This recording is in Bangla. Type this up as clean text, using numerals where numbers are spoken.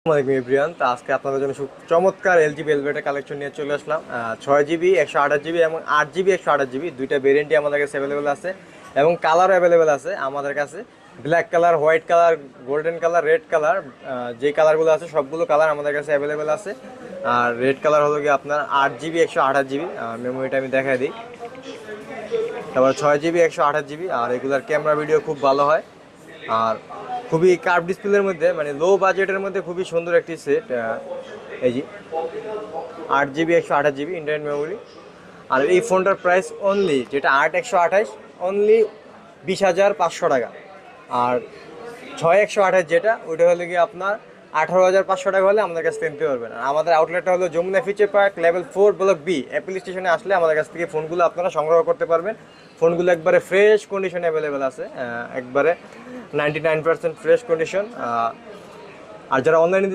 আসসালামু এভরিওয়ান। তো আজকে আপনাদের জন্য চমৎকার এলজি ভেলভেটের কালেকশন নিয়ে চলে আসলাম। 6 জিবি 128 জিবি এবং 8 জিবি 128 জিবি দুইটা ভেরিয়েন্টই আমাদের কাছে অ্যাভেলেবেল আছে এবং কালারও অ্যাভেলেবেল আছে আমাদের কাছে। Black colour, white colour, golden colour, red colour, যে কালারগুলো আছে সবগুলো কালার আমাদের কাছে অ্যাভেলেবেল আছে। আর রেড কালার হলো কি আপনার 8 জিবি 128 জিবি, মেমোরিটা আমি দেখাই দিই। তারপর 6 জিবি 128 জিবি, আর এগুলার ক্যামেরা ভিডিও খুব ভালো হয়। আর খুবই কার্ভ ডিসপ্লের মধ্যে, মানে লো বাজেটের মধ্যে খুবই সুন্দর একটি সেট। এই যে 8 জিবি 128 জিবি ইন্টারনেট মেমোরি। আর এই ফোনটার প্রাইস অনলি, যেটা 8 128, অনলি 20,500 টাকা। আর 6 128 যেটা, ওইটা হলে কি আপনার 18,500 টাকা হলে আমাদের কাছ থেকে নিতে পারবেন। আর আমাদের আউটলেটটা হলো Jamuna Future Park, level 4, block B. Apple স্টেশনে আসলে আমাদের কাছ থেকে ফোনগুলো আপনারা সংগ্রহ করতে পারবেন। ফোনগুলো একবারে ফ্রেশ কন্ডিশনে অ্যাভেলেবেল আছে, একবারে 99% ফ্রেশ কন্ডিশন। আর যারা অনলাইনে